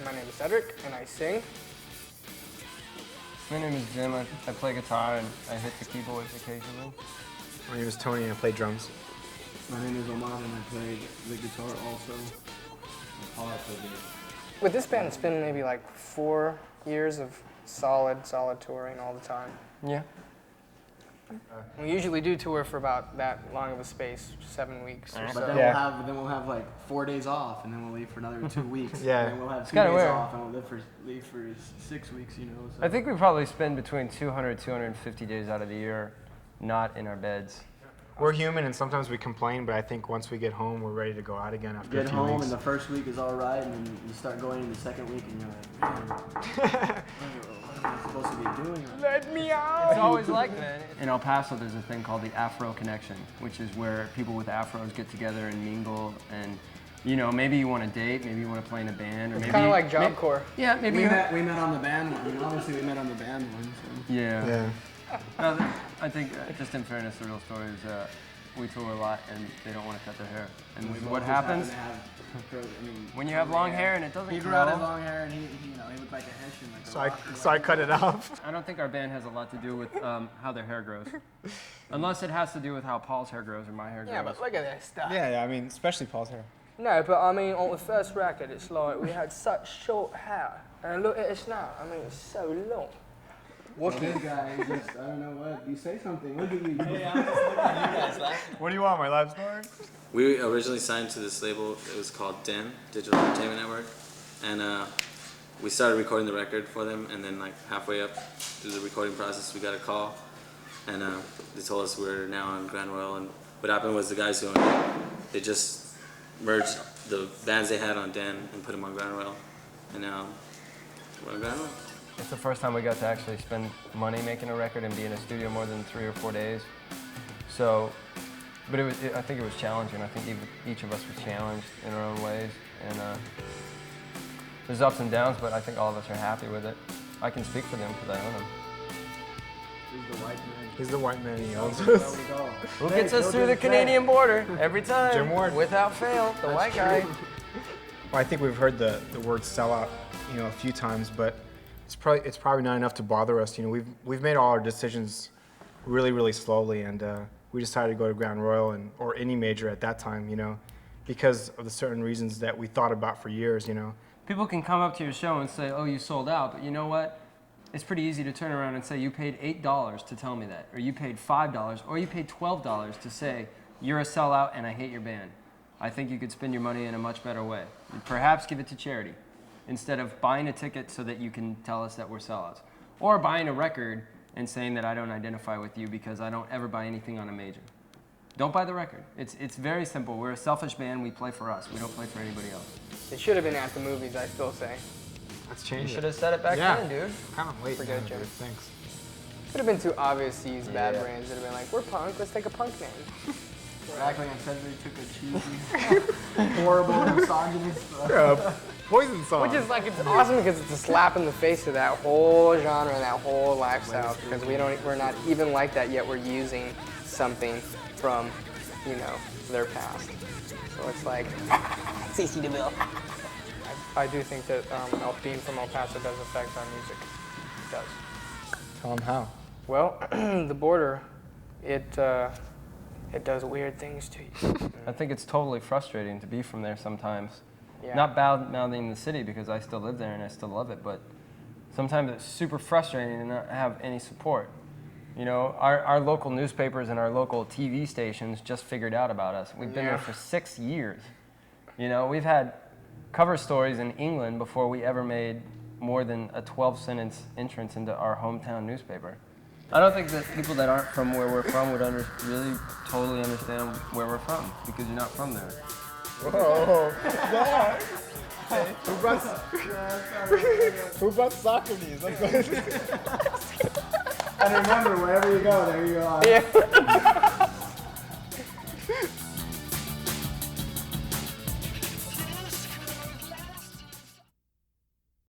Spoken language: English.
My name is Cedric, and I sing. My name is Jim. I play guitar and I hit the keyboards occasionally. My name is Tony and I play drums. My name is Omar and I play the guitar also. Paul, I play bass. With this band, it's been maybe like 4 years of solid touring all the time. Yeah. We usually do tour for about that long of a space, 7 weeks or But so. then we'll have like 4 days off, and then we'll leave for another 2 weeks. Yeah. And then we'll have 2 kinda days weird. off, and we'll leave for 6 weeks. You know. So. I think we probably spend between 200 250 days out of the year not in our beds. We're human and sometimes we complain, but I think once we get home, we're ready to go out again after a Get few home weeks. and the first week is all right, and then you start going in the second week, and you're like, man, what am I supposed to be doing? Let me out! It's always like that. In El Paso, there's a thing called the Afro Connection, which is where people with afros get together and mingle, and you know, maybe you want to date, maybe you want to play in a band, or It's maybe kind of like Job Corps. Yeah, maybe We you met on the band one. I mean, obviously we met on the band one. So. Yeah. Yeah. No, I think, just in fairness, the real story is we tour a lot and they don't want to cut their hair. And what happens when you have long hair and it doesn't He grow? grew out his long hair and he looked like a Hessian. Like So I cut it off. I don't think our band has a lot to do with how their hair grows. Unless it has to do with how Paul's hair grows or my hair grows. Yeah, but look at this stuff. Yeah, I mean, especially Paul's hair. No, but I mean, on the first record, it's like we had such short hair. And look at us now. I mean, it's so long. This guy is just, I don't know what. You say something. Look at you. What do you want, my life story? We originally signed to this label. It was called DEN, Digital Entertainment Network, and we started recording the record for them. And then, like halfway up through the recording process, we got a call, and they told us we're now on Grand Royal. And what happened was the guys who owned it, they just merged the bands they had on DEN and put them on Grand Royal, and now we're on Grand Royal. It's the first time we got to actually spend money making a record and be in a studio more than 3 or 4 days. So, but I think it was challenging. I think each of us was challenged in our own ways. And there's ups and downs, but I think all of us are happy with it. I can speak for them because I own them. He's the white man. He's the white man, he owns us. Who gets us through the Canadian border every time? Jim Ward. Without fail, the white guy. Well, I think we've heard the word sellout, a few times, but it's probably not enough to bother us. We've made all our decisions really slowly, and we decided to go to Grand Royal or any major at that time, because of the certain reasons that we thought about for years, People can come up to your show and say, oh, you sold out, but you know what? It's pretty easy to turn around and say you paid $8 to tell me that, or you paid $5, or you paid $12 to say you're a sellout and I hate your band. I think you could spend your money in a much better way. Perhaps give it to charity instead of buying a ticket so that you can tell us that we're sellouts, or buying a record and saying that I don't identify with you because I don't ever buy anything on a major. Don't buy the record. It's very simple. We're a selfish band. We play for us. We don't play for anybody else. It should have been at the movies, I still say. Let's You change it. should have said it back then, dude. Kind of late. Forget now, Jim. dude. Thanks. Could have been too obvious to use bad brands. It would have been like, we're punk, let's take a punk name. Acting like Cedric took a cheesy, horrible, misogynist. Poison song. Which is like, it's awesome because it's a slap in the face to that whole genre and that whole lifestyle, because we're not even like that, yet we're using something from, their past. So it's like, CC DeVille. I do think that being from El Paso does affect our music. It does. Tell them how. Well, the border, it does weird things to you. I think it's totally frustrating to be from there sometimes. Yeah. Not bad-mouthing the city because I still live there and I still love it, but sometimes it's super frustrating to not have any support. Our local newspapers and our local TV stations just figured out about us. We've been there for 6 years. We've had cover stories in England before we ever made more than a 12-sentence entrance into our hometown newspaper. I don't think that people that aren't from where we're from would really totally understand where we're from because you're not from there. Whoa. Who brought Socrates? And remember, wherever you go, there you are. Yeah.